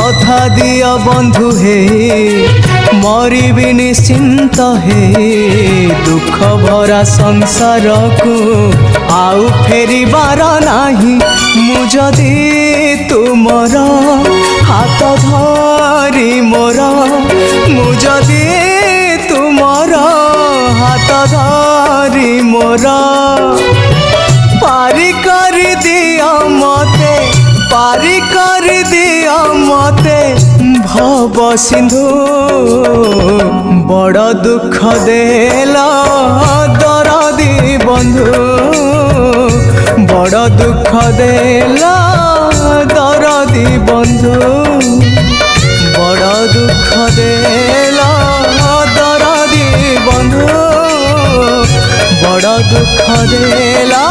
कथा दिया बंधु हे मरिबि निश्चिंत हे दुख भरा संसार को आउ फेरिबार नाही मु जदि तुमर हाथ धरी मोर मु जदि तुमर हाथ धरी मोर पारी कर दिया मते पारी कर दिया मते भव सिंधु बड़ दुख देला दरदी बंधु बड़ दुख देला दरदी बंधु बड़ दुख देला दरदी बंधु बड़ दुख देला